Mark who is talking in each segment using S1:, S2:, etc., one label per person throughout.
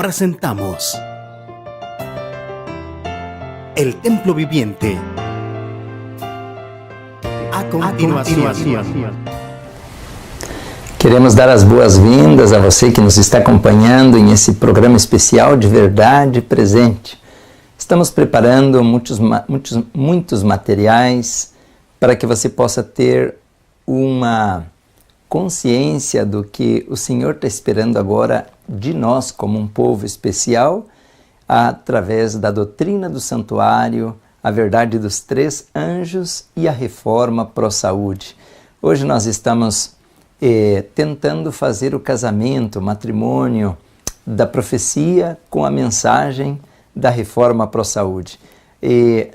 S1: presentamos El Templo Viviente. A continuación.
S2: Queremos dar as boas-vindas a você que nos está acompanhando em esse programa especial de Verdade Presente. Estamos preparando muitos materiais para que você possa ter uma consciência do que o Senhor está esperando agora de nós como um povo especial, através da doutrina do santuário, a verdade dos 3 anjos e a reforma pró-saúde. Hoje nós estamos tentando fazer o casamento, o matrimônio da profecia com a mensagem da reforma pró-saúde.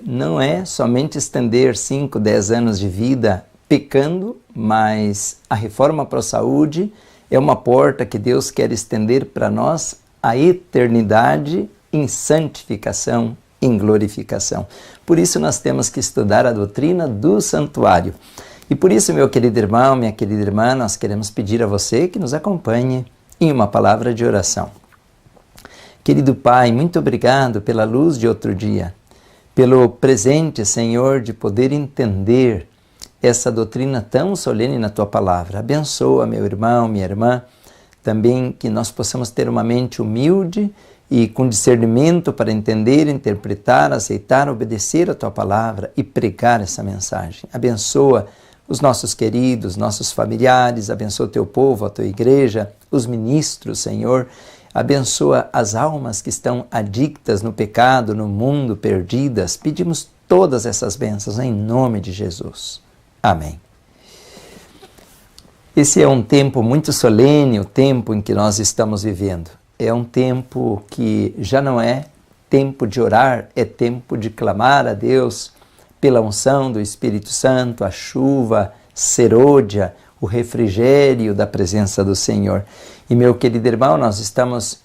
S2: Não é somente estender 5, 10 anos de vida pecando, mas a reforma pró-saúde é uma porta que Deus quer estender para nós a eternidade em santificação, em glorificação. Por isso nós temos que estudar a doutrina do santuário. E por isso, meu querido irmão, minha querida irmã, nós queremos pedir a você que nos acompanhe em uma palavra de oração. Querido Pai, muito obrigado pela luz de outro dia, pelo presente, Senhor, de poder entender essa doutrina tão solene na Tua Palavra. Abençoa, meu irmão, minha irmã, também que nós possamos ter uma mente humilde e com discernimento para entender, interpretar, aceitar, obedecer a Tua Palavra e pregar essa mensagem. Abençoa os nossos queridos, nossos familiares, abençoa o Teu povo, a Tua igreja, os ministros, Senhor. Abençoa as almas que estão adictas no pecado, no mundo, perdidas. Pedimos todas essas bênçãos em nome de Jesus. Amém. Esse é um tempo muito solene, o tempo em que nós estamos vivendo. É um tempo que já não é tempo de orar, é tempo de clamar a Deus pela unção do Espírito Santo, a chuva serôdia, o refrigério da presença do Senhor. E meu querido irmão, nós estamos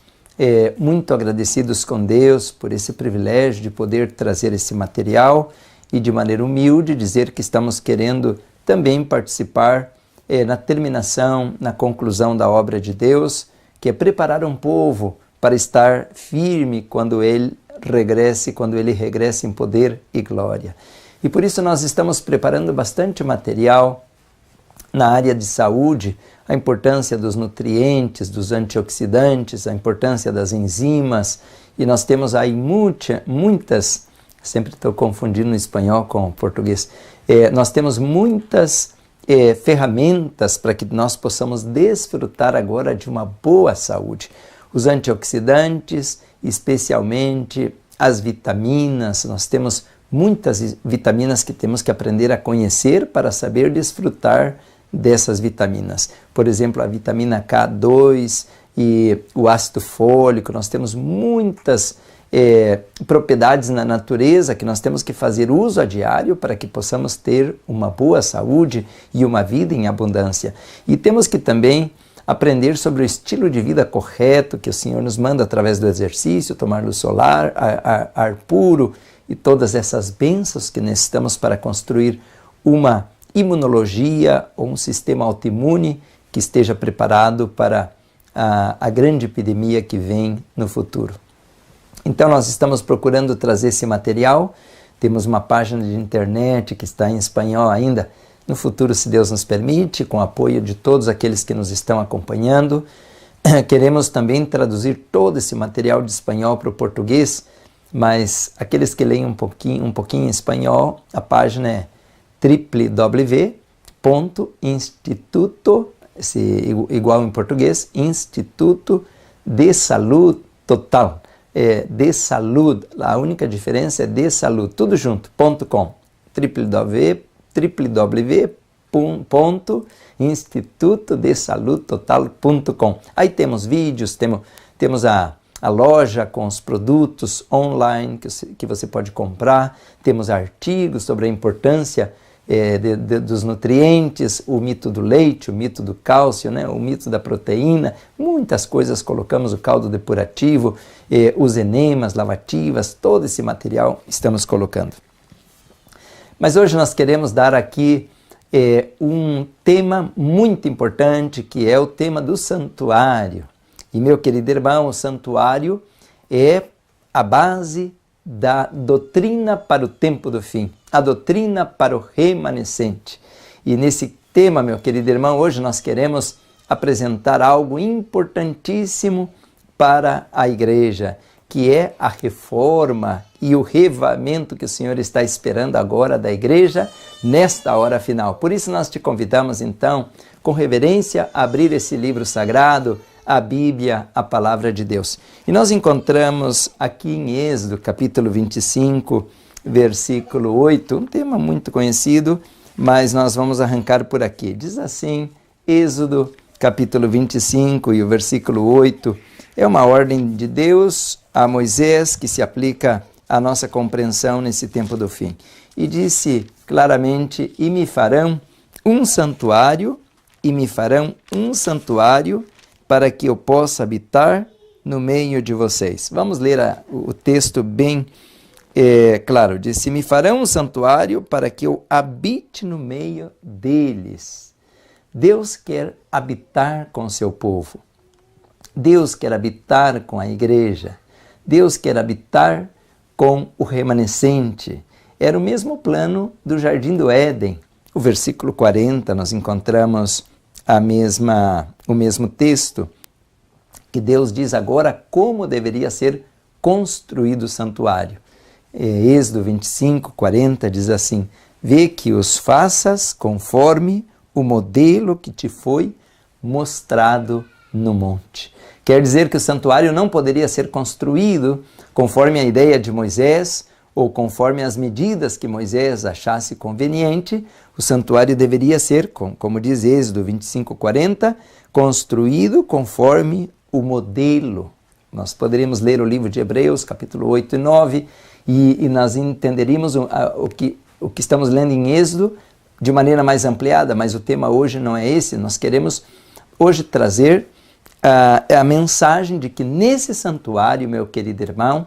S2: muito agradecidos com Deus por esse privilégio de poder trazer esse material e de maneira humilde dizer que estamos querendo também participar na terminação, na conclusão da obra de Deus, que é preparar um povo para estar firme quando Ele regresse em poder e glória. E por isso nós estamos preparando bastante material na área de saúde, a importância dos nutrientes, dos antioxidantes, a importância das enzimas, e nós temos aí muitas, sempre estou confundindo o espanhol com o português, nós temos muitas ferramentas para que nós possamos desfrutar agora de uma boa saúde. Os antioxidantes, especialmente as vitaminas, nós temos muitas vitaminas que temos que aprender a conhecer para saber desfrutar dessas vitaminas. Por exemplo, a vitamina K2 e o ácido fólico, nós temos muitas propriedades na natureza que nós temos que fazer uso a diário para que possamos ter uma boa saúde e uma vida em abundância. E temos que também aprender sobre o estilo de vida correto que o Senhor nos manda através do exercício, tomar luz solar, ar puro e todas essas bênçãos que necessitamos para construir uma imunologia ou um sistema autoimune que esteja preparado para a grande epidemia que vem no futuro. Então nós estamos procurando trazer esse material, temos uma página de internet que está em espanhol ainda, no futuro, se Deus nos permite, com o apoio de todos aqueles que nos estão acompanhando. Queremos também traduzir todo esse material de espanhol para o português, mas aqueles que leem um pouquinho em espanhol, a página é www.instituto, igual em português, Instituto de Saúde Total. De Saúde, a única diferença é de saúde, tudo junto, .com, www.institutodesaludetotal.com. Aí temos vídeos, temos a loja com os produtos online que você pode comprar, temos artigos sobre a importância dos nutrientes, o mito do leite, o mito do cálcio, né? O mito da proteína, muitas coisas, colocamos o caldo depurativo, os enemas, lavativas, todo esse material estamos colocando. Mas hoje nós queremos dar aqui um tema muito importante, que é o tema do santuário. E, meu querido irmão, o santuário é a base da doutrina para o tempo do fim, a doutrina para o remanescente. E nesse tema, meu querido irmão, hoje nós queremos apresentar algo importantíssimo para a igreja, que é a reforma e o reavivamento que o Senhor está esperando agora da igreja nesta hora final. Por isso nós te convidamos então, com reverência, a abrir esse livro sagrado, a Bíblia, a Palavra de Deus. E nós encontramos aqui em Êxodo, capítulo 25, versículo 8, um tema muito conhecido, mas nós vamos arrancar por aqui. Diz assim, Êxodo, capítulo 25 e o versículo 8, é uma ordem de Deus a Moisés que se aplica à nossa compreensão nesse tempo do fim. E disse claramente, e me farão um santuário, para que eu possa habitar no meio de vocês. Vamos ler o texto bem claro. Disse, me farão um santuário para que eu habite no meio deles. Deus quer habitar com o seu povo. Deus quer habitar com a igreja. Deus quer habitar com o remanescente. Era o mesmo plano do Jardim do Éden. O versículo 40, nós encontramos o mesmo texto, que Deus diz agora como deveria ser construído o santuário. Êxodo 25, 40 diz assim, vê que os faças conforme o modelo que te foi mostrado no monte. Quer dizer que o santuário não poderia ser construído conforme a ideia de Moisés ou conforme as medidas que Moisés achasse conveniente. O santuário deveria ser, como diz Êxodo 25, 40, construído conforme o modelo. Nós poderíamos ler o livro de Hebreus, capítulo 8 e 9, e nós entenderíamos o que estamos lendo em Êxodo de maneira mais ampliada, mas o tema hoje não é esse. Nós queremos hoje trazer a mensagem de que nesse santuário, meu querido irmão,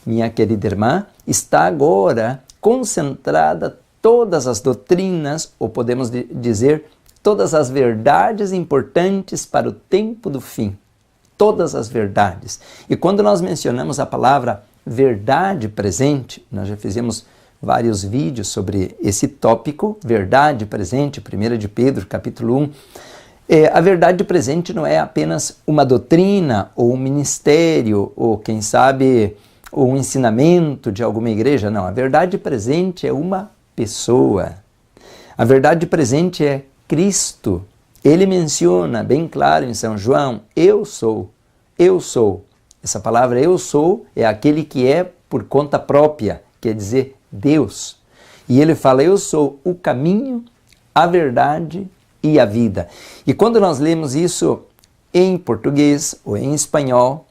S2: minha querida irmã, está agora concentrada todas as doutrinas, ou podemos dizer, todas as verdades importantes para o tempo do fim. Todas as verdades. E quando nós mencionamos a palavra verdade presente, nós já fizemos vários vídeos sobre esse tópico, verdade presente, 1 de Pedro, capítulo 1. A verdade presente não é apenas uma doutrina, ou um ministério, ou quem sabe, ou um ensinamento de alguma igreja. Não, a verdade presente é uma pessoa. A verdade presente é Cristo. Ele menciona bem claro em São João, eu sou. Essa palavra eu sou é aquele que é por conta própria, quer dizer Deus. E ele fala, eu sou o caminho, a verdade e a vida. E quando nós lemos isso em português ou em espanhol,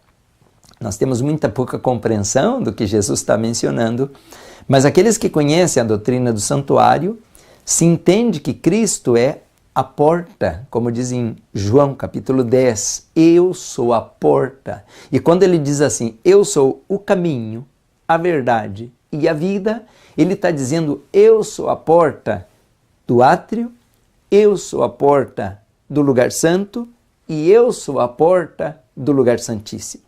S2: nós temos muita pouca compreensão do que Jesus está mencionando, mas aqueles que conhecem a doutrina do santuário se entende que Cristo é a porta, como diz em João capítulo 10, eu sou a porta. E quando ele diz assim, eu sou o caminho, a verdade e a vida, ele está dizendo, eu sou a porta do átrio, eu sou a porta do lugar santo e eu sou a porta do lugar santíssimo.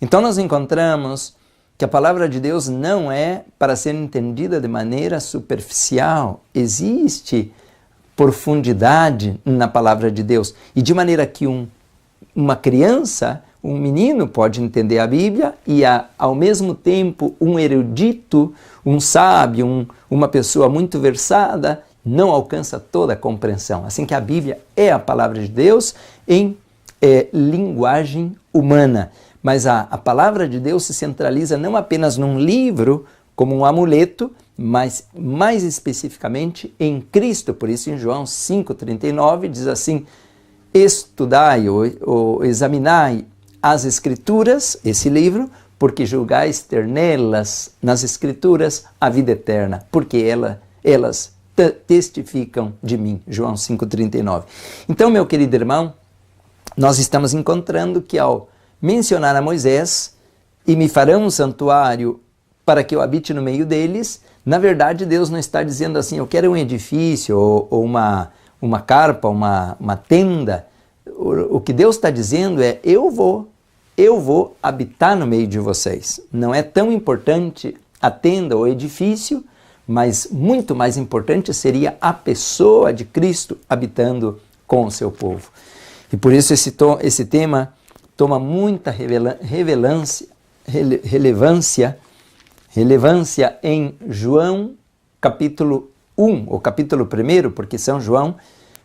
S2: Então nós encontramos que a palavra de Deus não é para ser entendida de maneira superficial. Existe profundidade na palavra de Deus. E de maneira que uma criança, um menino pode entender a Bíblia e ao mesmo tempo um erudito, um sábio, uma pessoa muito versada não alcança toda a compreensão. Assim que a Bíblia é a palavra de Deus em linguagem humana. Mas a palavra de Deus se centraliza não apenas num livro, como um amuleto, mas mais especificamente em Cristo. Por isso em João 5,39 diz assim, estudai ou examinai as Escrituras, esse livro, porque julgais ter nelas, nas Escrituras, a vida eterna, porque elas testificam de mim. João 5,39. Então, meu querido irmão, nós estamos encontrando que ao mencionar a Moisés, e me farão um santuário para que eu habite no meio deles, na verdade Deus não está dizendo assim, eu quero um edifício ou uma carpa, uma tenda. O que Deus está dizendo é, eu vou eu vou habitar no meio de vocês. Não é tão importante a tenda ou edifício, mas muito mais importante seria a pessoa de Cristo habitando com o seu povo. E por isso esse tema toma muita relevância em João capítulo 1, ou capítulo 1, porque São João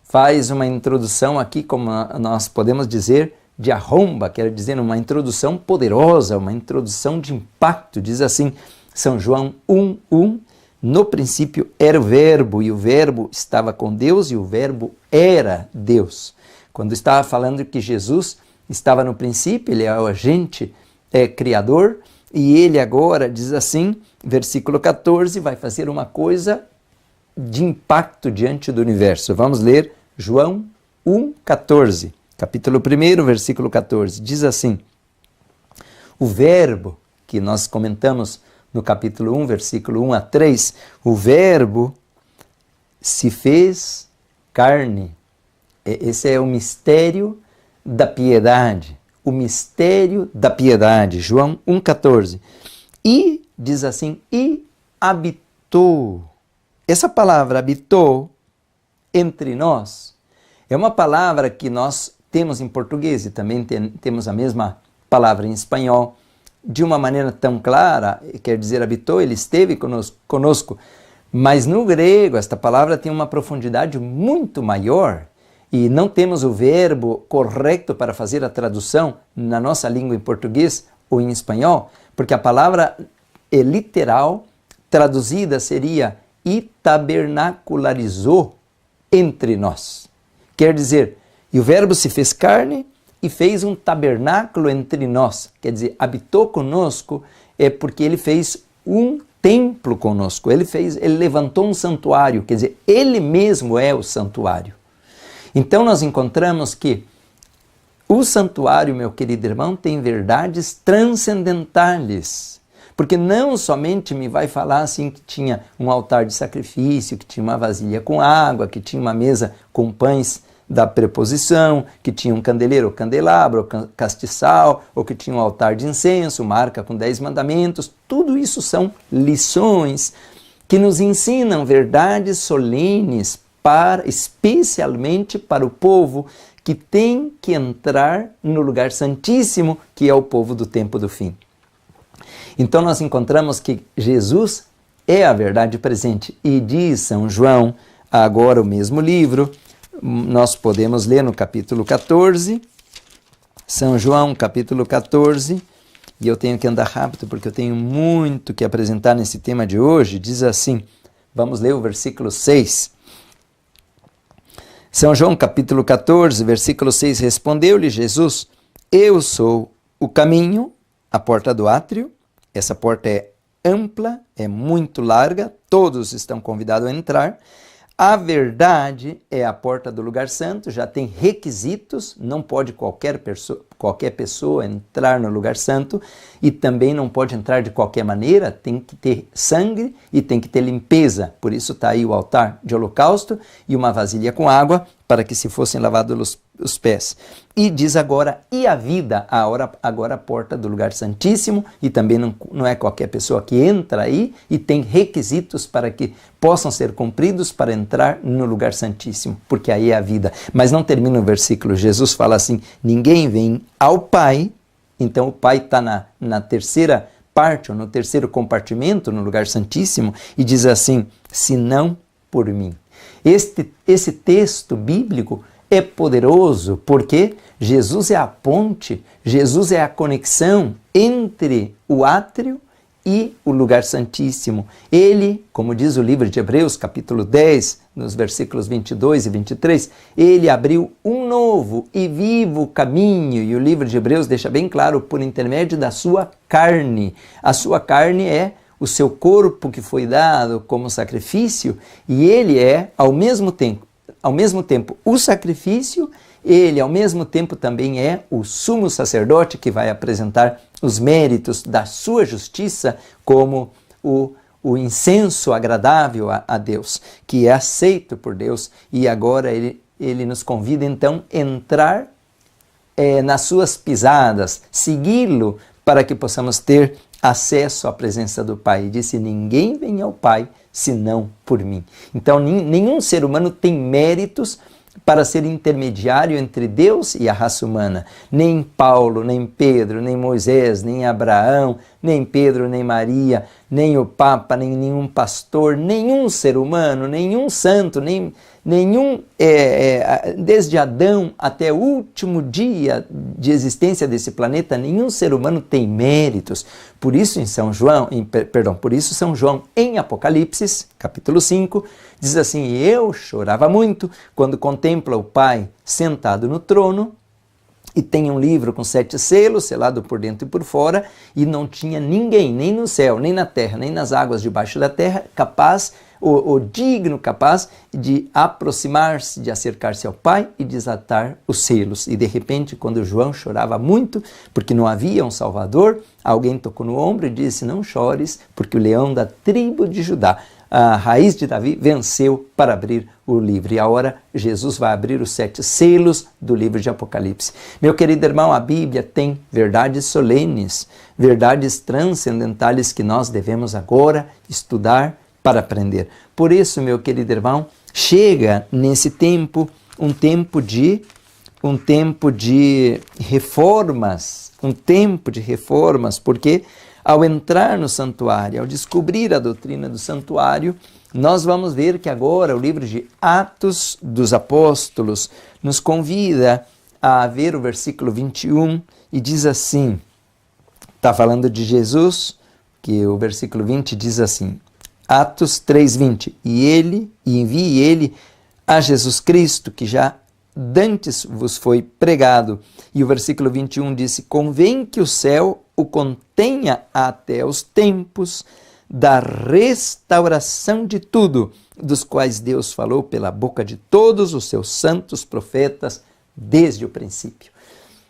S2: faz uma introdução aqui, como nós podemos dizer, de arromba, quer dizer, uma introdução poderosa, uma introdução de impacto. Diz assim, São João 1:1, no princípio era o Verbo, e o Verbo estava com Deus, e o Verbo era Deus. Quando estava falando que Jesus estava no princípio, ele é o agente criador, e ele agora, diz assim, versículo 14, vai fazer uma coisa de impacto diante do universo. Vamos ler João 1:14, capítulo 1, versículo 14. Diz assim, o Verbo, que nós comentamos no capítulo 1, versículo 1 a 3, o Verbo se fez carne. Esse é o mistério da piedade. O mistério da piedade. João 1,14. E, diz assim, e habitou. Essa palavra habitou entre nós é uma palavra que nós temos em português e também temos a mesma palavra em espanhol. De uma maneira tão clara, quer dizer, habitou, ele esteve conosco. Mas no grego, esta palavra tem uma profundidade muito maior e não temos o verbo correto para fazer a tradução na nossa língua em português ou em espanhol, porque a palavra é literal, traduzida seria e tabernacularizou entre nós. Quer dizer, e o verbo se fez carne e fez um tabernáculo entre nós, quer dizer, habitou conosco, é porque ele fez um templo conosco, ele levantou um santuário, quer dizer, ele mesmo é o santuário. Então nós encontramos que o santuário, meu querido irmão, tem verdades transcendentais, porque não somente me vai falar assim que tinha um altar de sacrifício, que tinha uma vasilha com água, que tinha uma mesa com pães da preposição, que tinha um candeleiro ou candelabro, ou castiçal, ou que tinha um altar de incenso, uma arca com 10 mandamentos. Tudo isso são lições que nos ensinam verdades solenes, especialmente para o povo que tem que entrar no lugar santíssimo, que é o povo do tempo do fim. Então nós encontramos que Jesus é a verdade presente, e diz São João, agora o mesmo livro, nós podemos ler no capítulo 14, São João, capítulo 14, e eu tenho que andar rápido porque eu tenho muito que apresentar nesse tema de hoje. Diz assim, vamos ler o versículo 6. São João, capítulo 14, versículo 6, respondeu-lhe Jesus, eu sou o caminho, a porta do átrio. Essa porta é ampla, é muito larga, todos estão convidados a entrar. A verdade é a porta do lugar santo, já tem requisitos, não pode qualquer pessoa entrar no lugar santo e também não pode entrar de qualquer maneira, tem que ter sangue e tem que ter limpeza. Por isso está aí o altar de holocausto e uma vasilha com água para que se fossem lavados os pés. E diz agora, e a vida, agora a porta do lugar santíssimo, e também não é qualquer pessoa que entra aí, e tem requisitos para que possam ser cumpridos para entrar no lugar santíssimo, porque aí é a vida. Mas não termina o versículo, Jesus fala assim, ninguém vem ao Pai, então o Pai está na terceira parte, ou no terceiro compartimento, no lugar santíssimo, e diz assim, senão por mim. Esse texto bíblico é poderoso porque Jesus é a ponte, Jesus é a conexão entre o átrio e o lugar santíssimo. Ele, como diz o livro de Hebreus, capítulo 10, nos versículos 22 e 23, ele abriu um novo e vivo caminho, e o livro de Hebreus deixa bem claro, por intermédio da sua carne. A sua carne é o seu corpo que foi dado como sacrifício, e ele é, ao mesmo tempo o sacrifício, ele ao mesmo tempo também é o sumo sacerdote que vai apresentar os méritos da sua justiça como o incenso agradável a Deus, que é aceito por Deus, e agora ele nos convida então a entrar nas suas pisadas, segui-lo para que possamos ter acesso à presença do Pai. E disse: ninguém vem ao Pai senão por mim. Então, nenhum ser humano tem méritos para ser intermediário entre Deus e a raça humana. Nem Paulo, nem Pedro, nem Moisés, nem Abraão, nem Pedro, nem Maria, nem o Papa, nem nenhum pastor, nenhum ser humano, nenhum santo, nenhum, desde Adão até o último dia de existência desse planeta, nenhum ser humano tem méritos. Por isso São João, em Apocalipse, capítulo 5, diz assim: eu chorava muito quando contempla o Pai sentado no trono, e tem um livro com 7 selos, selado por dentro e por fora, e não tinha ninguém, nem no céu, nem na terra, nem nas águas debaixo da terra, capaz, ou digno, capaz de aproximar-se, de acercar-se ao Pai e desatar os selos. E de repente, quando João chorava muito, porque não havia um Salvador, alguém tocou no ombro e disse: não chores, porque o leão da tribo de Judá, a raiz de Davi, venceu para abrir o livro. E agora Jesus vai abrir os 7 selos do livro de Apocalipse. Meu querido irmão, a Bíblia tem verdades solenes, verdades transcendentais que nós devemos agora estudar para aprender. Por isso, meu querido irmão, chega nesse tempo um tempo de reformas, porque ao entrar no santuário, ao descobrir a doutrina do santuário, nós vamos ver que agora o livro de Atos dos Apóstolos nos convida a ver o versículo 21 e diz assim, está falando de Jesus, que o versículo 20 diz assim, Atos 3:20, e envie ele a Jesus Cristo, que já dantes vos foi pregado. E o versículo 21 disse, convém que o céu o contenha até os tempos da restauração de tudo, dos quais Deus falou pela boca de todos os seus santos profetas desde o princípio.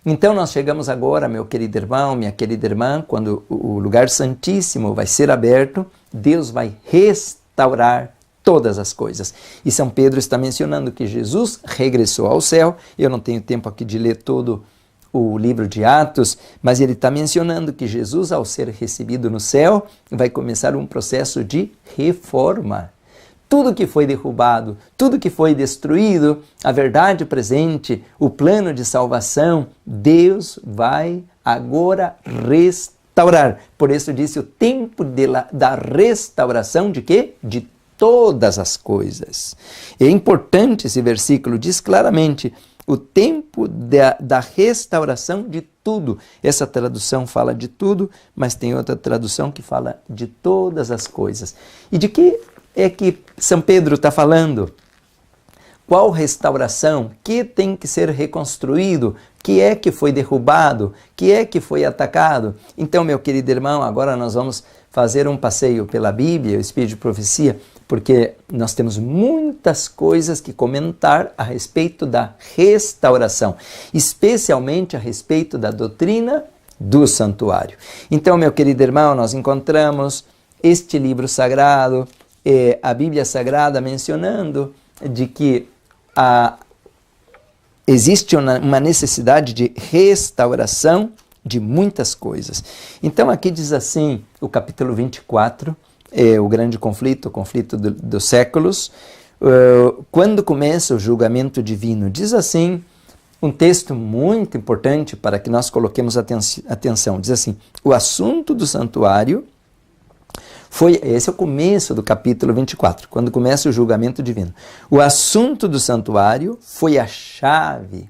S2: Então nós chegamos agora, meu querido irmão, minha querida irmã, quando o lugar santíssimo vai ser aberto, Deus vai restaurar todas as coisas. E São Pedro está mencionando que Jesus regressou ao céu. Eu não tenho tempo aqui de ler todo o livro de Atos, mas ele está mencionando que Jesus, ao ser recebido no céu, vai começar um processo de reforma. Tudo que foi derrubado, tudo que foi destruído, a verdade presente, o plano de salvação, Deus vai agora restaurar. Por isso disse o tempo da restauração de quê? De todas as coisas. É importante esse versículo, diz claramente, o tempo da restauração de tudo. Essa tradução fala de tudo, mas tem outra tradução que fala de todas as coisas. E de que é que São Pedro está falando? Qual restauração? Que tem que ser reconstruído? Que é que foi derrubado? Que é que foi atacado? Então, meu querido irmão, agora nós vamos fazer um passeio pela Bíblia, o Espírito de Profecia, porque nós temos muitas coisas que comentar a respeito da restauração, especialmente a respeito da doutrina do santuário. Então, meu querido irmão, nós encontramos este livro sagrado, a Bíblia Sagrada, mencionando de que existe uma necessidade de restauração de muitas coisas. Então aqui diz assim, o capítulo 24, o grande conflito, o conflito dos séculos, quando começa o julgamento divino, diz assim, um texto muito importante para que nós coloquemos atenção, diz assim, o assunto do santuário esse é o começo do capítulo 24, quando começa o julgamento divino. O assunto do santuário foi a chave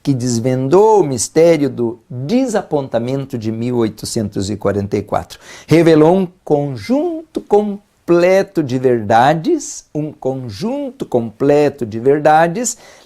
S2: que desvendou o mistério do desapontamento de 1844. Revelou um conjunto completo de verdades,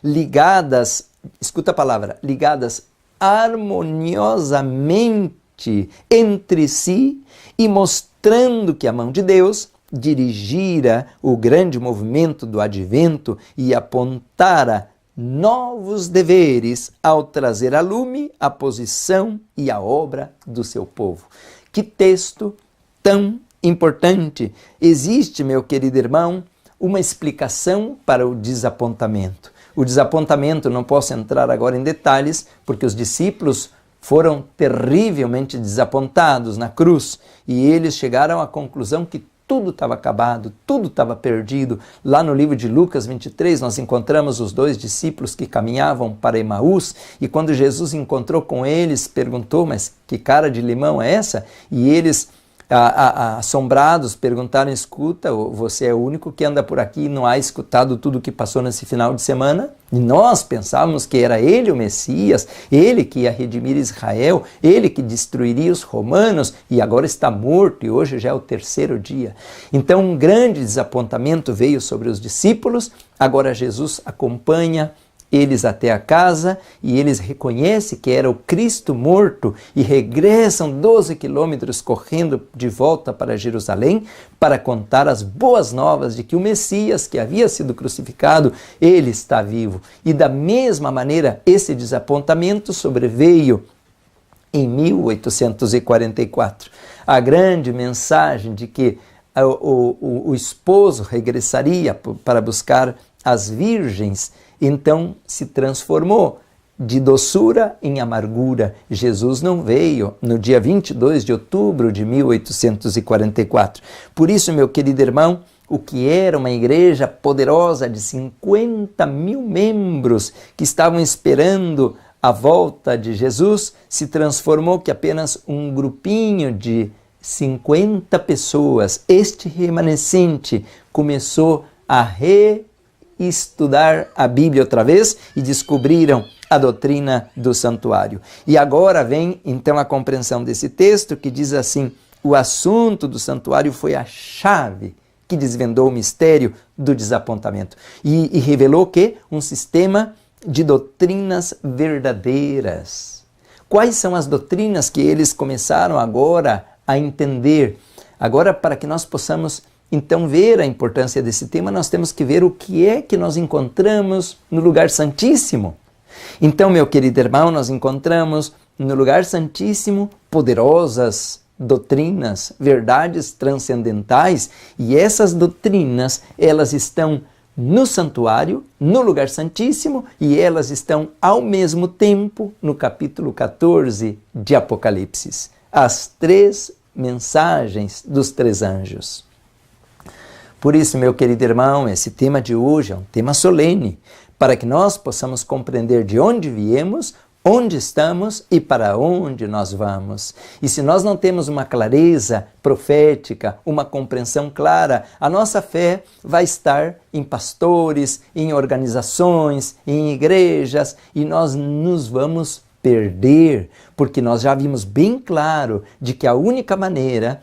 S2: ligadas, escuta a palavra, ligadas harmoniosamente entre si, e mostrando que a mão de Deus dirigira o grande movimento do advento e apontara novos deveres ao trazer a lume a posição e a obra do seu povo. Que texto tão importante! Existe, meu querido irmão, uma explicação para o desapontamento. o desapontamento, não posso entrar agora em detalhes, porque os discípulos foram terrivelmente desapontados na cruz e eles chegaram à conclusão que tudo estava acabado, tudo estava perdido. Lá no livro de Lucas 23, nós encontramos os 2 discípulos que caminhavam para Emaús e quando Jesus encontrou com eles, perguntou, mas que cara de limão é essa? E eles, assombrados, perguntaram, escuta, você é o único que anda por aqui e não há escutado tudo o que passou nesse final de semana? E nós pensávamos que era ele o Messias, ele que ia redimir Israel, ele que destruiria os romanos e agora está morto e hoje já é o 3º dia. Então um grande desapontamento veio sobre os discípulos, agora Jesus acompanha eles até a casa e eles reconhecem que era o Cristo morto e regressam 12 quilômetros correndo de volta para Jerusalém para contar as boas novas de que o Messias que havia sido crucificado, ele está vivo. E da mesma maneira esse desapontamento sobreveio em 1844. A grande mensagem de que o esposo regressaria para buscar as virgens, então se transformou de doçura em amargura. Jesus não veio no dia 22 de outubro de 1844. Por isso, meu querido irmão, o que era uma igreja poderosa de 50 mil membros que estavam esperando a volta de Jesus, se transformou que apenas um grupinho de 50 pessoas, este remanescente, começou a estudar a Bíblia outra vez e descobriram a doutrina do santuário. E agora vem então a compreensão desse texto que diz assim: o assunto do santuário foi a chave que desvendou o mistério do desapontamento e revelou que um sistema de doutrinas verdadeiras. Quais são as doutrinas que eles começaram agora a entender? Agora, para que nós possamos então ver a importância desse tema, nós temos que ver o que é que nós encontramos no lugar santíssimo. Então, meu querido irmão, nós encontramos no lugar santíssimo poderosas doutrinas, verdades transcendentais, e essas doutrinas, elas estão no santuário, no lugar santíssimo, e elas estão ao mesmo tempo no capítulo 14 de Apocalipse. As 3 mensagens dos 3 anjos. Por isso, meu querido irmão, esse tema de hoje é um tema solene, para que nós possamos compreender de onde viemos, onde estamos e para onde nós vamos. E se nós não temos uma clareza profética, uma compreensão clara, a nossa fé vai estar em pastores, em organizações, em igrejas, e nós nos vamos perder, porque nós já vimos bem claro de que a única maneira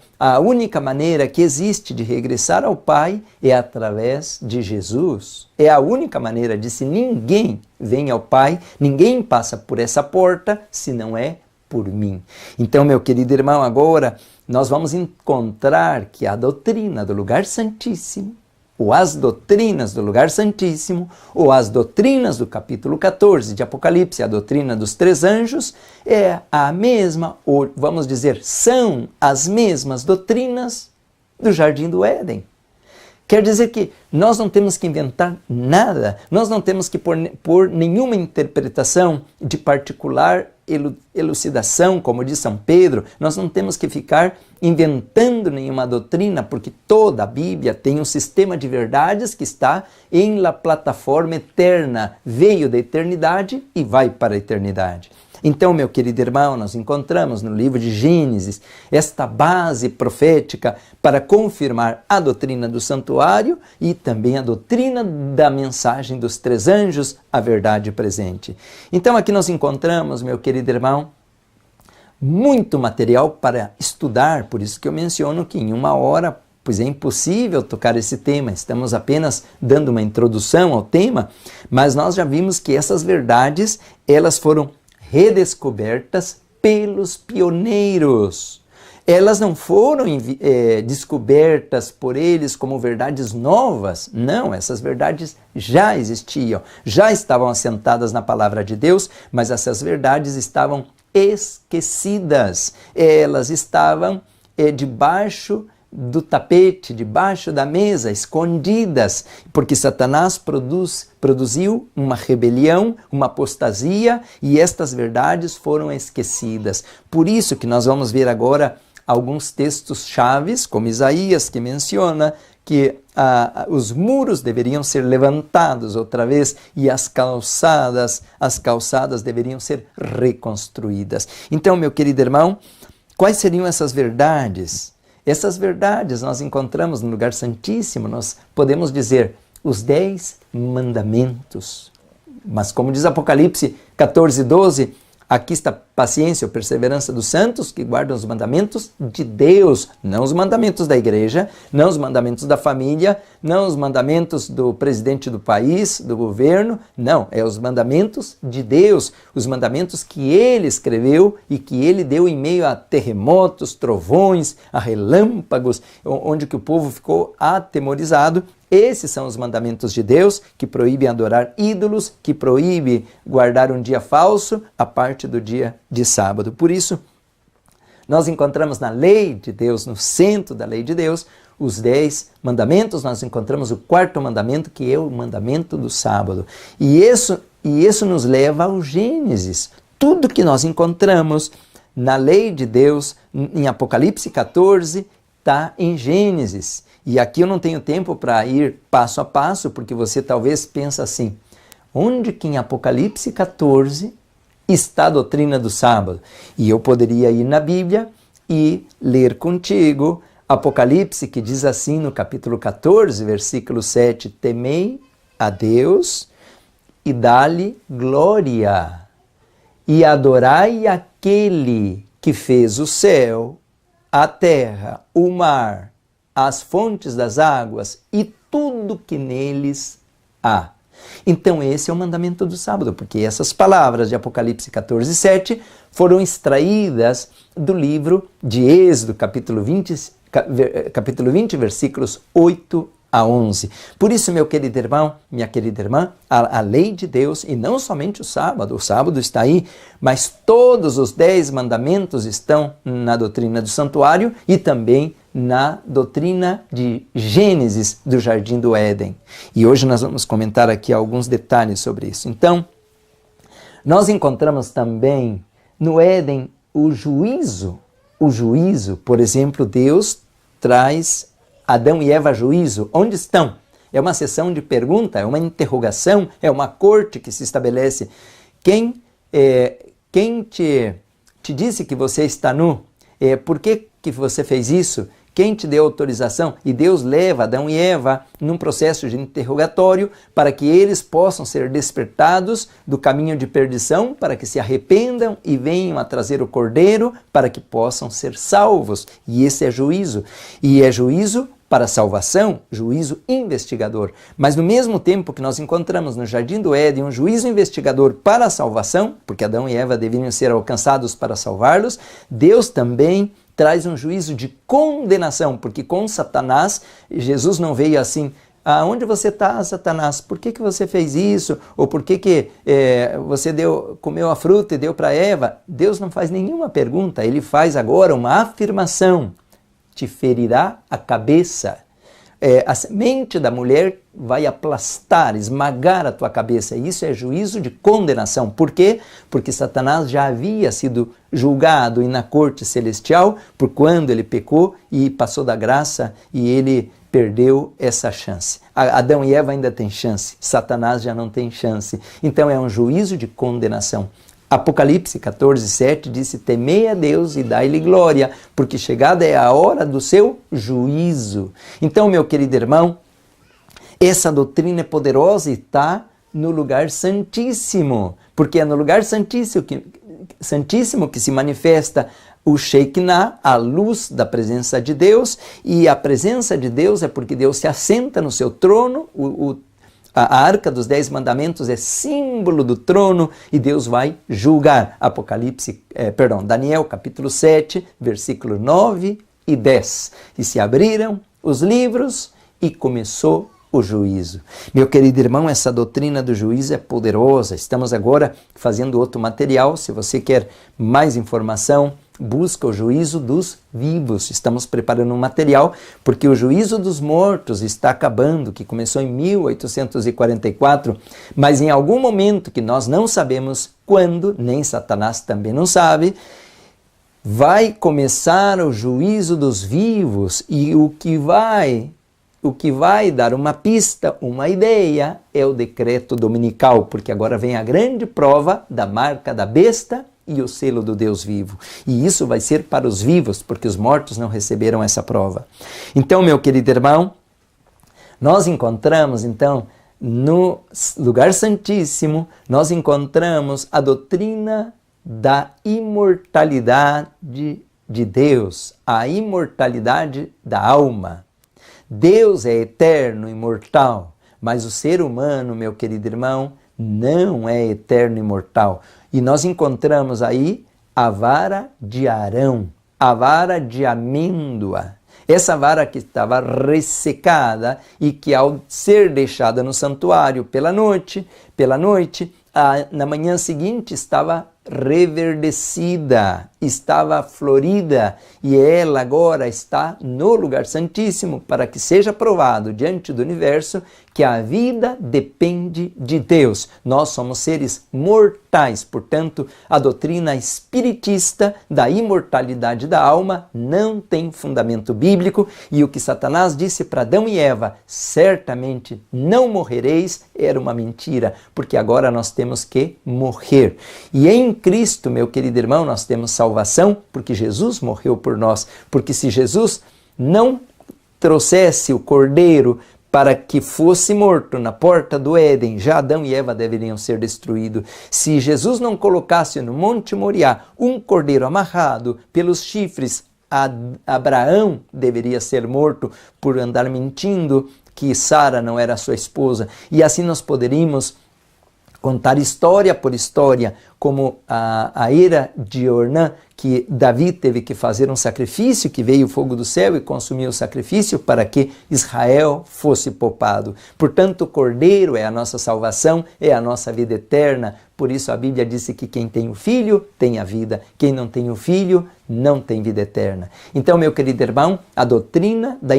S2: que existe de regressar ao Pai é através de Jesus. É a única maneira de, se ninguém vem ao Pai, ninguém passa por essa porta, se não é por mim. Então, meu querido irmão, agora nós vamos encontrar que a doutrina do lugar santíssimo, ou as doutrinas do lugar santíssimo, ou as doutrinas do capítulo 14 de Apocalipse, a doutrina dos 3 anjos, é a mesma, ou vamos dizer, são as mesmas doutrinas do Jardim do Éden. Quer dizer que nós não temos que inventar nada, nós não temos que pôr nenhuma interpretação de particular elucidação, como diz São Pedro, nós não temos que ficar inventando nenhuma doutrina, porque toda a Bíblia tem um sistema de verdades que está em la plataforma eterna, veio da eternidade e vai para a eternidade. Então, meu querido irmão, nós encontramos no livro de Gênesis esta base profética para confirmar a doutrina do santuário e também a doutrina da mensagem dos 3 anjos, a verdade presente. Então, aqui nós encontramos, meu querido irmão, muito material para estudar, por isso que eu menciono que em 1 hora, pois é impossível tocar esse tema, estamos apenas dando uma introdução ao tema, mas nós já vimos que essas verdades, elas foram redescobertas pelos pioneiros. Elas não foram descobertas por eles como verdades novas. Não, essas verdades já existiam, já estavam assentadas na palavra de Deus, mas essas verdades estavam esquecidas. Elas estavam debaixo do tapete, debaixo da mesa, escondidas, porque Satanás produziu uma rebelião, uma apostasia, e estas verdades foram esquecidas. Por isso que nós vamos ver agora alguns textos chaves, como Isaías, que menciona que os muros deveriam ser levantados outra vez e as calçadas deveriam ser reconstruídas. Então, meu querido irmão, quais seriam essas verdades? Essas verdades nós encontramos no lugar santíssimo, nós podemos dizer os 10 mandamentos. Mas como diz Apocalipse 14:12, aqui está a paciência ou perseverança dos santos que guardam os mandamentos de Deus, não os mandamentos da igreja, não os mandamentos da família, não os mandamentos do presidente do país, do governo, não, é os mandamentos de Deus, os mandamentos que ele escreveu e que ele deu em meio a terremotos, trovões, a relâmpagos, onde que o povo ficou atemorizado. Esses são os mandamentos de Deus, que proíbem adorar ídolos, que proíbem guardar um dia falso, a parte do dia de sábado. Por isso, nós encontramos na lei de Deus, no centro da lei de Deus, os 10 mandamentos. Nós encontramos o 4º mandamento, que é o mandamento do sábado. E isso nos leva ao Gênesis. Tudo que nós encontramos na lei de Deus, em Apocalipse 14, está em Gênesis. E aqui eu não tenho tempo para ir passo a passo, porque você talvez pense assim, onde que em Apocalipse 14 está a doutrina do sábado? E eu poderia ir na Bíblia e ler contigo Apocalipse, que diz assim no capítulo 14, versículo 7, temei a Deus e dá-lhe glória, e adorai aquele que fez o céu, a terra, o mar, as fontes das águas e tudo que neles há. Então esse é o mandamento do sábado, porque essas palavras de Apocalipse 14, 7 foram extraídas do livro de Êxodo, capítulo 20, versículos 8 a 11. Por isso, meu querido irmão, minha querida irmã, a lei de Deus, e não somente o sábado está aí, mas todos os 10 mandamentos estão na doutrina do santuário e também na doutrina de Gênesis do Jardim do Éden. E hoje nós vamos comentar aqui alguns detalhes sobre isso. Então, nós encontramos também no Éden o juízo, por exemplo, Deus traz Adão e Eva a juízo. Onde estão? É uma sessão de pergunta, é uma interrogação, é uma corte que se estabelece. Quem te disse que você está nu? Por que você fez isso? Quem te deu autorização? E Deus leva Adão e Eva num processo de interrogatório para que eles possam ser despertados do caminho de perdição, para que se arrependam e venham a trazer o cordeiro para que possam ser salvos. E esse é juízo. E é juízo para a salvação, juízo investigador. Mas no mesmo tempo que nós encontramos no Jardim do Éden um juízo investigador para a salvação, porque Adão e Eva deveriam ser alcançados para salvá-los, Deus também traz um juízo de condenação, porque com Satanás, Jesus não veio assim, aonde você está, Satanás? Por que você fez isso? Ou por que você comeu a fruta e deu para Eva? Deus não faz nenhuma pergunta, ele faz agora uma afirmação. Te ferirá a cabeça. A semente da mulher vai aplastar, esmagar a tua cabeça. Isso é juízo de condenação. Por quê? Porque Satanás já havia sido julgado na corte celestial por quando ele pecou e passou da graça e ele perdeu essa chance. Adão e Eva ainda têm chance, Satanás já não tem chance. Então é um juízo de condenação. Apocalipse 14, 7 disse, temei a Deus e dai-lhe glória, porque chegada é a hora do seu juízo. Então, meu querido irmão, essa doutrina é poderosa e está no lugar santíssimo, porque é no lugar santíssimo que se manifesta o Shekinah, a luz da presença de Deus, e a presença de Deus é porque Deus se assenta no seu trono, a arca dos 10 mandamentos é símbolo do trono e Deus vai julgar. Daniel capítulo 7, versículo 9 e 10. E se abriram os livros e começou o o juízo. Meu querido irmão, essa doutrina do juízo é poderosa. Estamos agora fazendo outro material. Se você quer mais informação, busca o juízo dos vivos. Estamos preparando um material porque o juízo dos mortos está acabando, que começou em 1844, mas em algum momento que nós não sabemos quando, nem Satanás também não sabe, vai começar o juízo dos vivos, e o que vai dar uma pista, uma ideia, é o decreto dominical, porque agora vem a grande prova da marca da besta e o selo do Deus vivo. E isso vai ser para os vivos, porque os mortos não receberam essa prova. Então, meu querido irmão, nós encontramos, então, no lugar santíssimo, nós encontramos a doutrina da imortalidade de Deus, a imortalidade da alma. Deus é eterno, imortal, mas o ser humano, meu querido irmão, não é eterno, imortal. E nós encontramos aí a vara de Arão, a vara de amêndoa. Essa vara que estava ressecada e que, ao ser deixada no santuário pela noite, na manhã seguinte estava reverdecida, estava florida, e ela agora está no lugar santíssimo para que seja provado diante do universo que a vida depende de Deus. Nós somos seres mortais, portanto, a doutrina espiritista da imortalidade da alma não tem fundamento bíblico, e o que Satanás disse para Adão e Eva, certamente não morrereis, era uma mentira, porque agora nós temos que morrer. E em Cristo, meu querido irmão, nós temos salvação, porque Jesus morreu por nós. Porque se Jesus não trouxesse o cordeiro para que fosse morto na porta do Éden, já Adão e Eva deveriam ser destruídos. Se Jesus não colocasse no Monte Moriá um cordeiro amarrado pelos chifres, Abraão deveria ser morto por andar mentindo que Sara não era sua esposa. E assim nós poderíamos contar história por história, como a era de Ornã, que Davi teve que fazer um sacrifício, que veio o fogo do céu e consumiu o sacrifício para que Israel fosse poupado. Portanto, o Cordeiro é a nossa salvação, é a nossa vida eterna. Por isso a Bíblia disse que quem tem o Filho tem a vida, quem não tem o Filho não tem vida eterna. Então, meu querido irmão, a doutrina da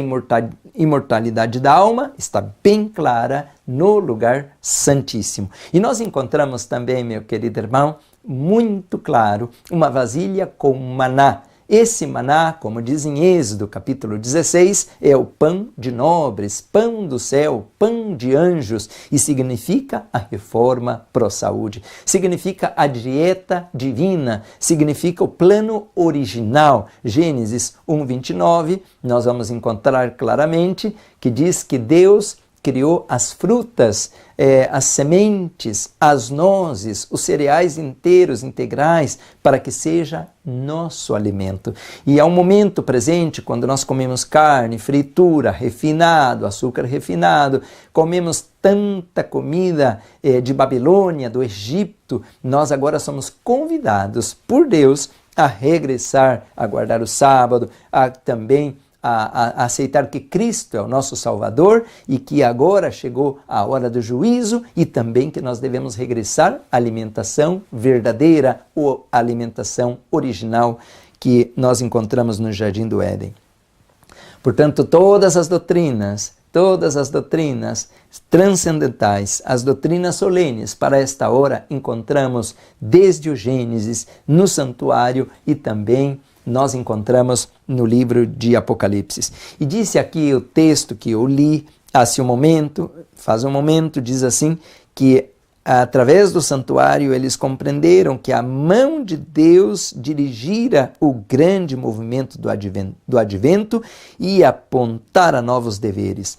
S2: imortalidade da alma está bem clara no lugar santíssimo. E nós encontramos também, meu querido irmão, muito claro, uma vasilha com maná. Esse maná, como diz em Êxodo capítulo 16, é o pão de nobres, pão do céu, pão de anjos, e significa a reforma pró-saúde, significa a dieta divina, significa o plano original. Gênesis 1:29, nós vamos encontrar claramente que diz que Deus criou as frutas, as sementes, as nozes, os cereais inteiros, integrais, para que seja nosso alimento. E ao momento presente, quando nós comemos carne, fritura, refinado, açúcar refinado, comemos tanta comida de Babilônia, do Egito, nós agora somos convidados por Deus a regressar, a guardar o sábado, a também a aceitar que Cristo é o nosso Salvador e que agora chegou a hora do juízo, e também que nós devemos regressar à alimentação verdadeira, ou alimentação original que nós encontramos no Jardim do Éden. Portanto, todas as doutrinas transcendentais, as doutrinas solenes para esta hora, encontramos desde o Gênesis, no santuário, e também nós encontramos no livro de Apocalipse. E disse aqui o texto que eu li faz um momento, diz assim, que através do santuário eles compreenderam que a mão de Deus dirigira o grande movimento do advento e apontara novos deveres.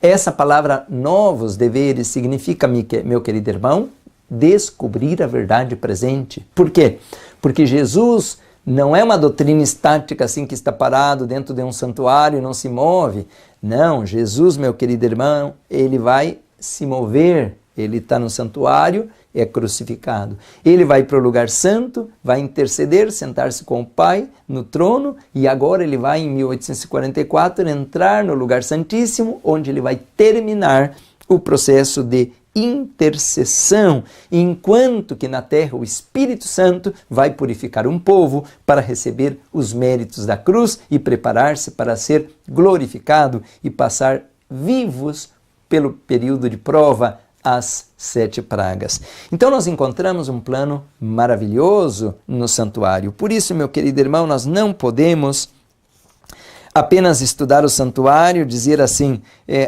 S2: Essa palavra novos deveres significa, meu querido irmão, descobrir a verdade presente. Por quê? Porque Jesus não é uma doutrina estática assim que está parado dentro de um santuário e não se move. Não, Jesus, meu querido irmão, ele vai se mover. Ele está no santuário é crucificado. Ele vai para o lugar santo, vai interceder, sentar-se com o Pai no trono, e agora ele vai, em 1844, entrar no lugar santíssimo, onde ele vai terminar o processo de intercessão, enquanto que na terra o Espírito Santo vai purificar um povo para receber os méritos da cruz e preparar-se para ser glorificado e passar vivos pelo período de prova, as 7 pragas. Então nós encontramos um plano maravilhoso no santuário. Por isso, meu querido irmão, nós não podemos apenas estudar o santuário, dizer assim,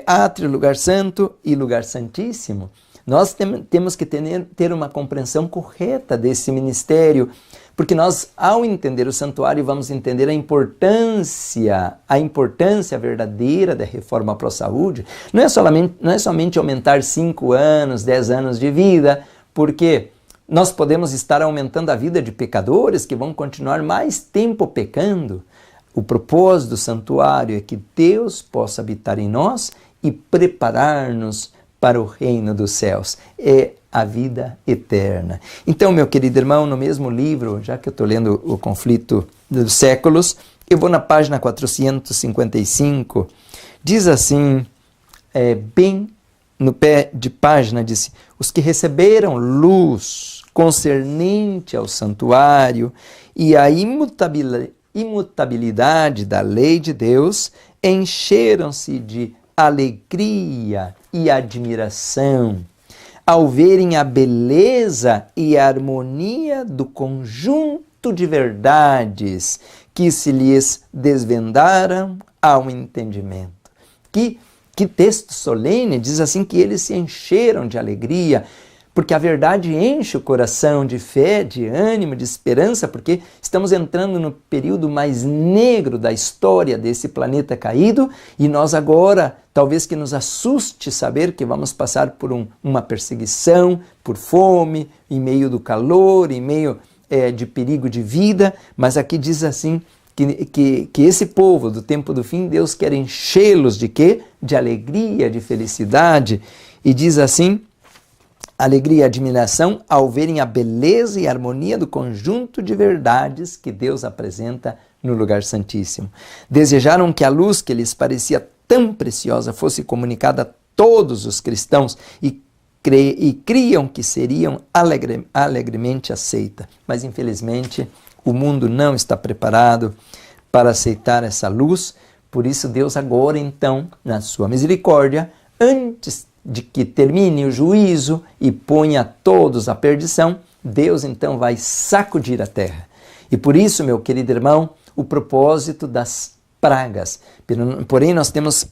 S2: átrio, lugar santo e lugar santíssimo. Nós temos que ter uma compreensão correta desse ministério, porque nós, ao entender o santuário, vamos entender a importância verdadeira da reforma pró-saúde. Não é somente aumentar 5 anos, 10 anos de vida, porque nós podemos estar aumentando a vida de pecadores que vão continuar mais tempo pecando. O propósito do santuário é que Deus possa habitar em nós e preparar-nos para o reino dos céus. É a vida eterna. Então, meu querido irmão, no mesmo livro, já que eu estou lendo O Conflito dos Séculos, eu vou na página 455, diz assim, bem no pé de página, diz: os que receberam luz concernente ao santuário e a imutabilidade da lei de Deus, encheram-se de alegria e admiração ao verem a beleza e a harmonia do conjunto de verdades que se lhes desvendaram ao entendimento. Que texto solene, diz assim, que eles se encheram de alegria, porque a verdade enche o coração de fé, de ânimo, de esperança, porque estamos entrando no período mais negro da história desse planeta caído, e nós agora, talvez que nos assuste saber que vamos passar por uma perseguição, por fome, em meio do calor, em meio de perigo de vida, mas aqui diz assim, que esse povo do tempo do fim, Deus quer enchê-los de quê? De alegria, de felicidade, e diz assim, alegria e admiração ao verem a beleza e a harmonia do conjunto de verdades que Deus apresenta no lugar santíssimo. Desejaram que a luz que lhes parecia tão preciosa fosse comunicada a todos os cristãos e criam que seriam alegremente aceita. Mas infelizmente o mundo não está preparado para aceitar essa luz, por isso Deus agora então, na sua misericórdia, antes de que termine o juízo e ponha todos à perdição, Deus então vai sacudir a terra. E por isso, meu querido irmão, o propósito das pragas. Porém, nós temos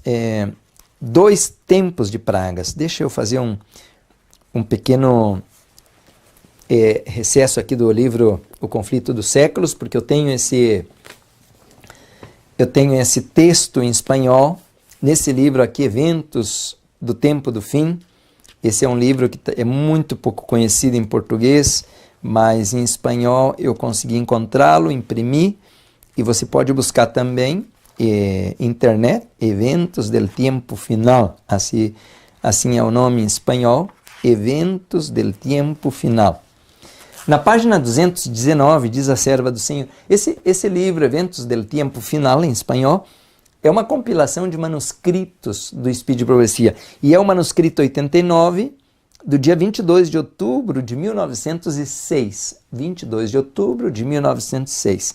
S2: 2 tempos de pragas. Deixa eu fazer um pequeno recesso aqui do livro O Conflito dos Séculos, porque eu tenho esse texto em espanhol. Nesse livro aqui, Eventos do Tempo do Fim. Esse é um livro que é muito pouco conhecido em português, mas em espanhol eu consegui encontrá-lo, imprimir, e você pode buscar também internet, Eventos del Tiempo Final, assim é o nome em espanhol, Eventos del Tiempo Final. Na página 219 diz a serva do Senhor, esse livro, Eventos del Tiempo Final, em espanhol, é uma compilação de manuscritos do Espírito de Profecia. E é o manuscrito 89, do dia 22 de outubro de 1906. 22 de outubro de 1906.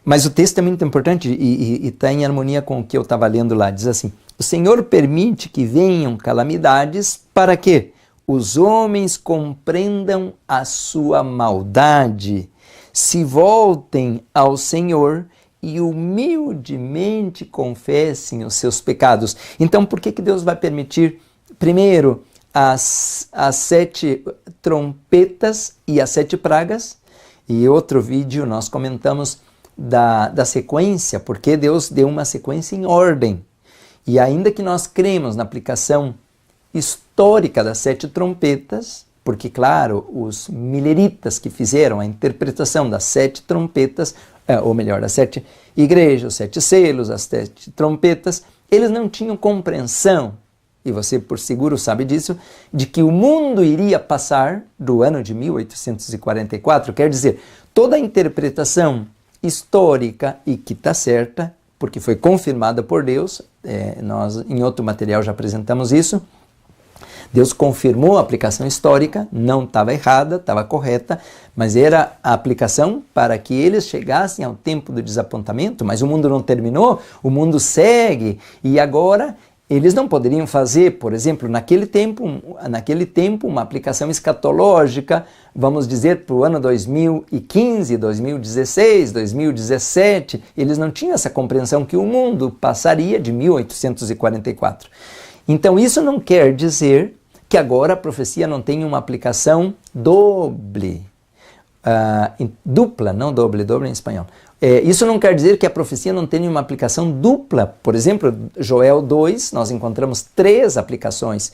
S2: Mas o texto é muito importante e está em harmonia com o que eu estava lendo lá. Diz assim, o Senhor permite que venham calamidades para que os homens compreendam a sua maldade, se voltem ao Senhor e humildemente confessem os seus pecados. Então, por que Deus vai permitir, primeiro, as 7 trompetas e as 7 pragas? E outro vídeo nós comentamos da sequência, porque Deus deu uma sequência em ordem. E ainda que nós cremos na aplicação histórica das 7 trompetas, porque, claro, os mileritas que fizeram a interpretação das 7 trompetas, ou melhor, das 7 igrejas, os 7 selos, as 7 trompetas, eles não tinham compreensão e você por seguro sabe disso, de que o mundo iria passar do ano de 1844. Quer dizer, toda a interpretação histórica e que está certa, porque foi confirmada por Deus, nós em outro material já apresentamos isso, Deus confirmou a aplicação histórica, não estava errada, estava correta, mas era a aplicação para que eles chegassem ao tempo do desapontamento, mas o mundo não terminou, o mundo segue, e agora eles não poderiam fazer, por exemplo, naquele tempo, uma aplicação escatológica, vamos dizer, para o ano 2015, 2016, 2017, eles não tinham essa compreensão que o mundo passaria de 1844. Então isso não quer dizer que agora a profecia não tem uma aplicação dupla, não doble em espanhol. Isso não quer dizer que a profecia não tenha uma aplicação dupla. Por exemplo, Joel 2, nós encontramos 3 aplicações.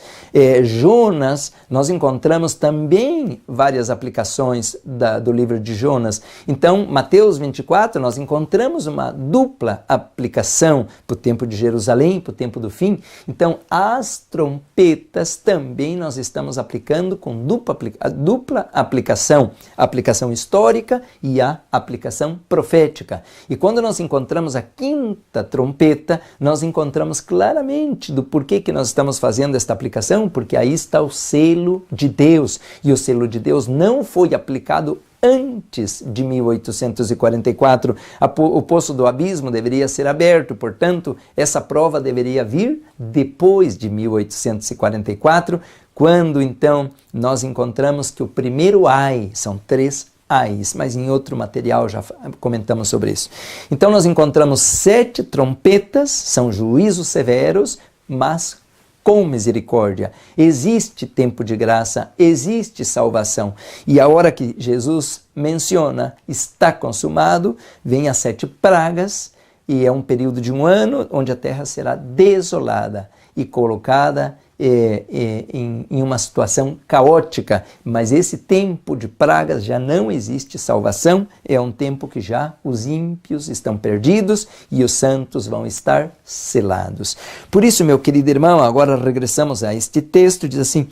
S2: Jonas, nós encontramos também várias aplicações do livro de Jonas. Então, Mateus 24, nós encontramos uma dupla aplicação para o tempo de Jerusalém, para o tempo do fim. Então, as trompetas também nós estamos aplicando com dupla aplicação. A aplicação histórica e a aplicação profética. E quando nós encontramos a 5ª trompeta, nós encontramos claramente do porquê que nós estamos fazendo esta aplicação, porque aí está o selo de Deus. E o selo de Deus não foi aplicado antes de 1844. O poço do abismo deveria ser aberto, portanto, essa prova deveria vir depois de 1844, quando então nós encontramos que o primeiro ai, são 3 ais, mas em outro material já comentamos sobre isso. Então nós encontramos 7 trompetas, são juízos severos, mas com misericórdia. Existe tempo de graça, existe salvação. E a hora que Jesus menciona, está consumado, vem as 7 pragas, e é um período de 1 ano, onde a terra será desolada e colocada em uma situação caótica, mas esse tempo de pragas já não existe salvação, é um tempo que já os ímpios estão perdidos e os santos vão estar selados. Por isso, meu querido irmão, agora regressamos a este texto, diz assim,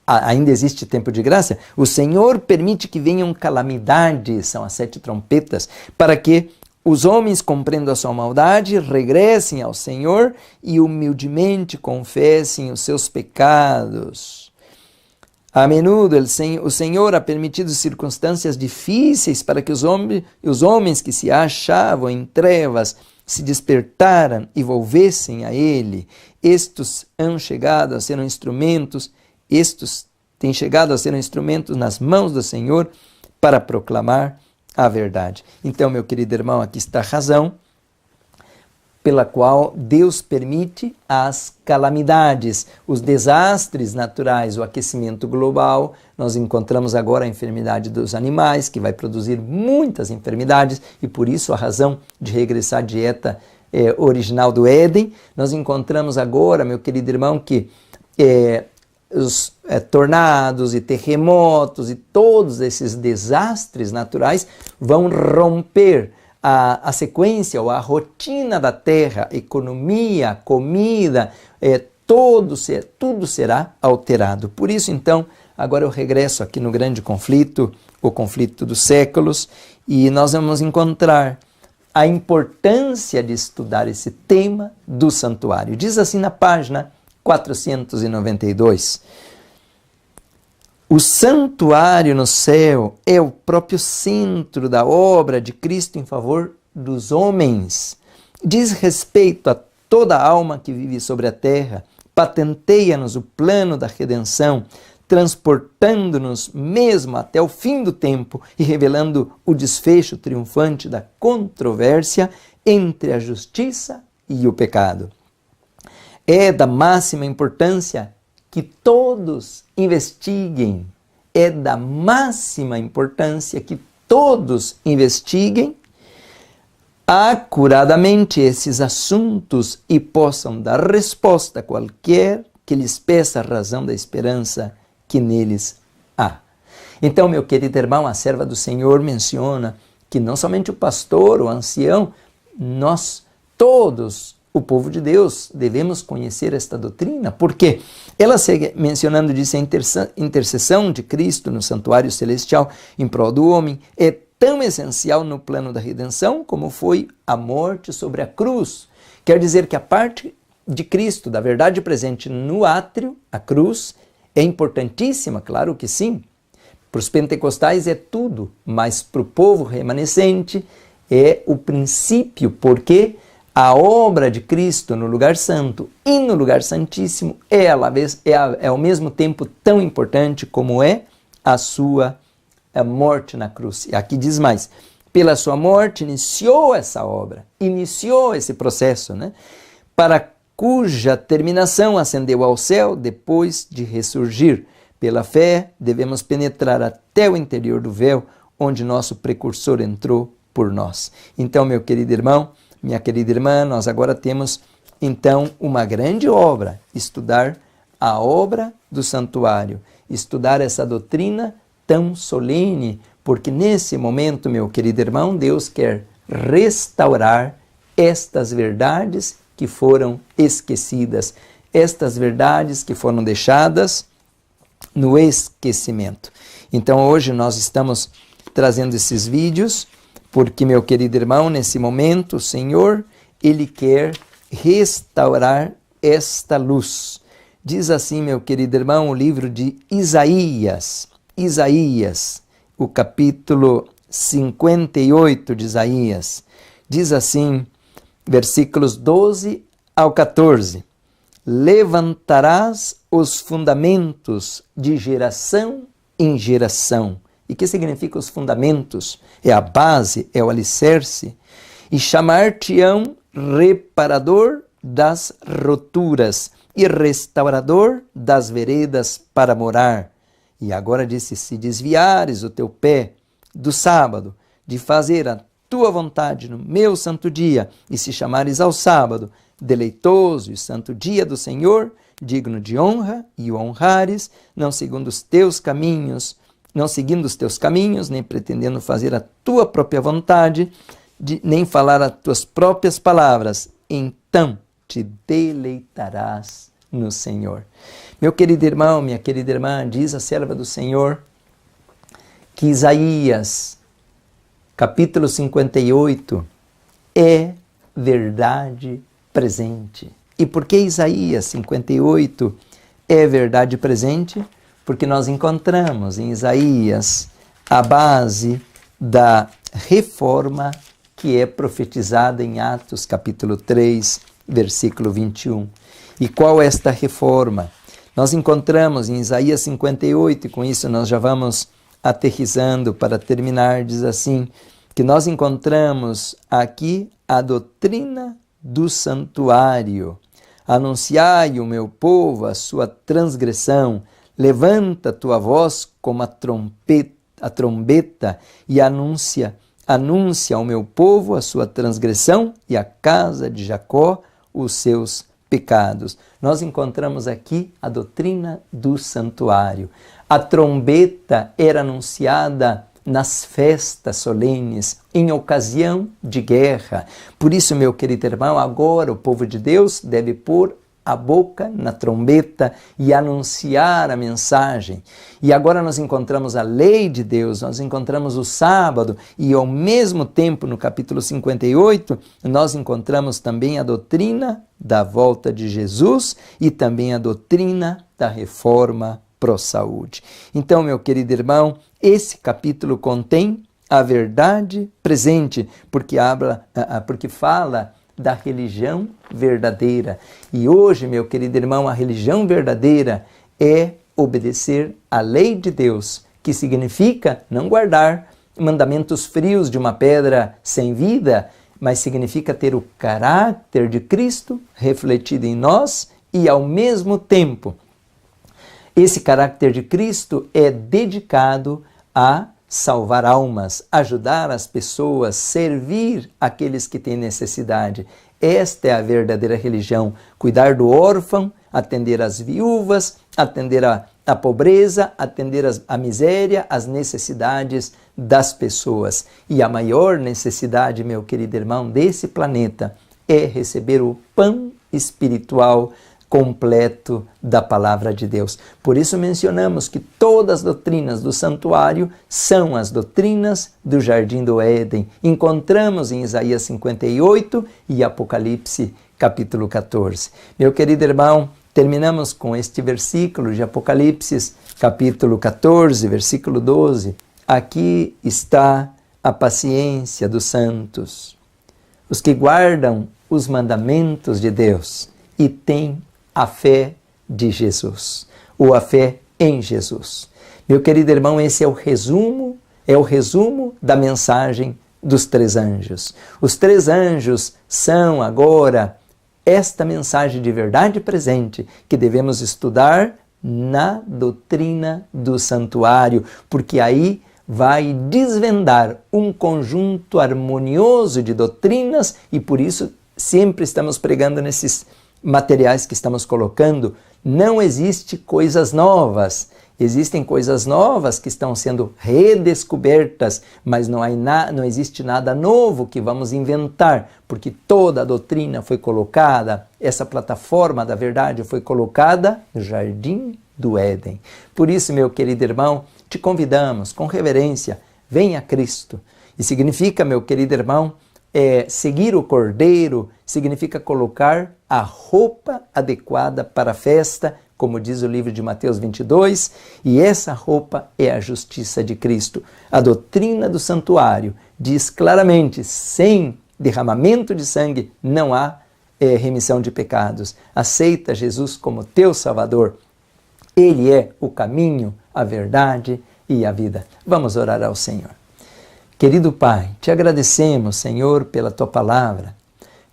S2: ainda existe tempo de graça, o Senhor permite que venham calamidades, são as 7 trompetas, para que os homens, compreendam a sua maldade, regressem ao Senhor e humildemente confessem os seus pecados. A menudo o Senhor ha permitido circunstâncias difíceis para que os homens que se achavam em trevas se despertaram e volvessem a Ele. Estes têm chegado a ser instrumentos nas mãos do Senhor para proclamar a verdade. Então, meu querido irmão, aqui está a razão pela qual Deus permite as calamidades, os desastres naturais, o aquecimento global. Nós encontramos agora a enfermidade dos animais, que vai produzir muitas enfermidades, e por isso a razão de regressar à dieta original do Éden. Nós encontramos agora, meu querido irmão, que os tornados e terremotos e todos esses desastres naturais vão romper a sequência ou a rotina da terra, economia, comida, tudo será alterado. Por isso, então, agora eu regresso aqui no grande conflito, o conflito dos séculos, e nós vamos encontrar a importância de estudar esse tema do santuário. Diz assim na página 492. O santuário no céu é o próprio centro da obra de Cristo em favor dos homens. Diz respeito a toda alma que vive sobre a terra, patenteia-nos o plano da redenção, transportando-nos mesmo até o fim do tempo e revelando o desfecho triunfante da controvérsia entre a justiça e o pecado. É da máxima importância que todos investiguem. É da máxima importância que todos investiguem acuradamente esses assuntos e possam dar resposta a qualquer que lhes peça a razão da esperança que neles há. Então, meu querido irmão, a serva do Senhor menciona que não somente o pastor, o ancião, nós todos o povo de Deus, devemos conhecer esta doutrina, porque ela segue mencionando, diz, a intercessão de Cristo no santuário celestial em prol do homem é tão essencial no plano da redenção como foi a morte sobre a cruz. Quer dizer que a parte de Cristo, da verdade presente no átrio, a cruz, é importantíssima, claro que sim. Para os pentecostais é tudo, mas para o povo remanescente é o princípio, porque a obra de Cristo no lugar santo e no lugar santíssimo é ao mesmo tempo tão importante como é a sua morte na cruz. E aqui diz mais, pela sua morte iniciou essa obra, iniciou esse processo, né? Para cuja terminação ascendeu ao céu depois de ressurgir. Pela fé, devemos penetrar até o interior do véu, onde nosso precursor entrou por nós. Então, meu querido irmão, minha querida irmã, nós agora temos, então, uma grande obra, estudar a obra do santuário, estudar essa doutrina tão solene, porque nesse momento, meu querido irmão, Deus quer restaurar estas verdades que foram esquecidas, estas verdades que foram deixadas no esquecimento. Então, hoje nós estamos trazendo esses vídeos, porque, meu querido irmão, nesse momento, o Senhor, Ele quer restaurar esta luz. Diz assim, meu querido irmão, o livro de Isaías, o capítulo 58 de Isaías, diz assim, versículos 12 ao 14, levantarás os fundamentos de geração em geração. E que significa os fundamentos? É a base, é o alicerce. E chamar-te-ão reparador das roturas e restaurador das veredas para morar. E agora disse, se desviares o teu pé do sábado, de fazer a tua vontade no meu santo dia, e se chamares ao sábado, deleitoso e santo dia do Senhor, digno de honra, e o honrares, não segundo os teus caminhos, não seguindo os teus caminhos, nem pretendendo fazer a tua própria vontade, nem falar as tuas próprias palavras, então te deleitarás no Senhor. Meu querido irmão, minha querida irmã, diz a serva do Senhor que Isaías, capítulo 58, é verdade presente. E por que Isaías 58 é verdade presente? Porque nós encontramos em Isaías a base da reforma que é profetizada em Atos capítulo 3, versículo 21. E qual é esta reforma? Nós encontramos em Isaías 58, e com isso nós já vamos aterrissando para terminar, diz assim, que nós encontramos aqui a doutrina do santuário. Anunciai o meu povo a sua transgressão, levanta tua voz como a trombeta e anuncia ao meu povo a sua transgressão e à casa de Jacó os seus pecados. Nós encontramos aqui a doutrina do santuário. A trombeta era anunciada nas festas solenes, em ocasião de guerra. Por isso, meu querido irmão, agora o povo de Deus deve pôr a boca na trombeta e anunciar a mensagem. E agora nós encontramos a lei de Deus, nós encontramos o sábado e ao mesmo tempo no capítulo 58 nós encontramos também a doutrina da volta de Jesus e também a doutrina da reforma pró-saúde. Então, meu querido irmão, esse capítulo contém a verdade presente, porque fala da religião verdadeira. E hoje, meu querido irmão, a religião verdadeira é obedecer à lei de Deus, que significa não guardar mandamentos frios de uma pedra sem vida, mas significa ter o caráter de Cristo refletido em nós e, ao mesmo tempo, esse caráter de Cristo é dedicado a salvar almas, ajudar as pessoas, servir aqueles que têm necessidade. Esta é a verdadeira religião, cuidar do órfão, atender as viúvas, atender a pobreza, atender a miséria, as necessidades das pessoas. E a maior necessidade, meu querido irmão, desse planeta é receber o pão espiritual completo da palavra de Deus. Por isso mencionamos que todas as doutrinas do santuário são as doutrinas do Jardim do Éden. Encontramos em Isaías 58 e Apocalipse capítulo 14. Meu querido irmão, terminamos com este versículo de Apocalipse capítulo 14, versículo 12. Aqui está a paciência dos santos, os que guardam os mandamentos de Deus e têm a fé de Jesus, ou a fé em Jesus. Meu querido irmão, esse é o resumo da mensagem dos três anjos. Os três anjos são agora esta mensagem de verdade presente que devemos estudar na doutrina do santuário, porque aí vai desvendar um conjunto harmonioso de doutrinas e por isso sempre estamos pregando nesses materiais que estamos colocando. Não existe coisas novas, existem coisas novas que estão sendo redescobertas, mas não existe nada novo que vamos inventar, porque toda a doutrina foi colocada, essa plataforma da verdade foi colocada no Jardim do Éden. Por isso, meu querido irmão, te convidamos com reverência, venha a Cristo. E significa, meu querido irmão, seguir o Cordeiro, significa colocar a roupa adequada para a festa, como diz o livro de Mateus 22, e essa roupa é a justiça de Cristo. A doutrina do santuário diz claramente, sem derramamento de sangue não há remissão de pecados. Aceita Jesus como teu Salvador. Ele é o caminho, a verdade e a vida. Vamos orar ao Senhor. Querido Pai, te agradecemos, Senhor, pela Tua palavra.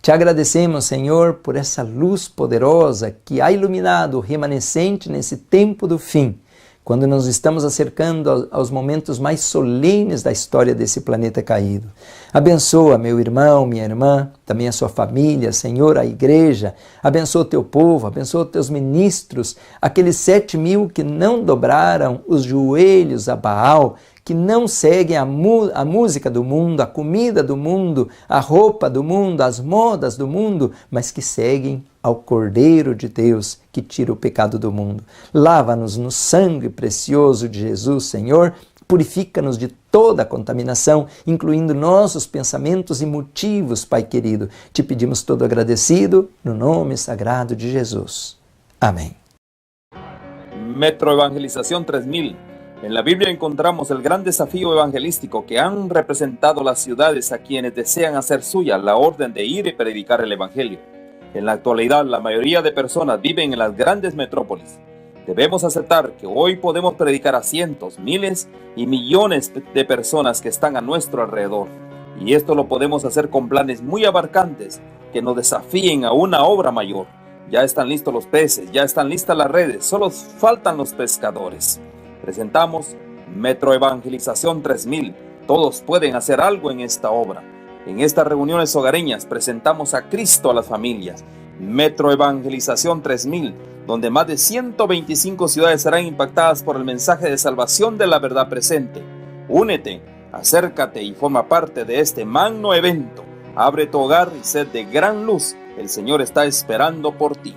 S2: Te agradecemos, Senhor, por essa luz poderosa que há iluminado o remanescente nesse tempo do fim, quando nos estamos acercando aos momentos mais solenes da história desse planeta caído. Abençoa meu irmão, minha irmã, também a sua família, Senhor, a igreja. Abençoa o teu povo, abençoa os teus ministros, aqueles 7.000 que não dobraram os joelhos a Baal, que não seguem a música do mundo, a comida do mundo, a roupa do mundo, as modas do mundo, mas que seguem ao Cordeiro de Deus que tira o pecado do mundo. Lava-nos no sangue precioso de Jesus, Senhor, purifica-nos de toda a contaminação, incluindo nossos pensamentos e motivos, Pai querido. Te pedimos todo agradecido, no nome sagrado de Jesus. Amém.
S3: Metroevangelización 3000. En la Biblia encontramos el gran desafío evangelístico que han representado las ciudades a quienes desean hacer suya la orden de ir y predicar el Evangelio. En la actualidad, la mayoría de personas viven en las grandes metrópolis. Debemos aceptar que hoy podemos predicar a cientos, miles y millones de personas que están a nuestro alrededor. Y esto lo podemos hacer con planes muy abarcantes que nos desafíen a una obra mayor. Ya están listos los peces, ya están listas las redes, solo faltan los pescadores. Presentamos Metroevangelización 3000. Todos pueden hacer algo en esta obra. En estas reuniones hogareñas presentamos a Cristo a las familias. Metroevangelización 3000, donde más de 125 ciudades serán impactadas por el mensaje de salvación de la verdad presente. Únete, acércate y forma parte de este magno evento. Abre tu hogar y sed de gran luz. El Señor está esperando por ti.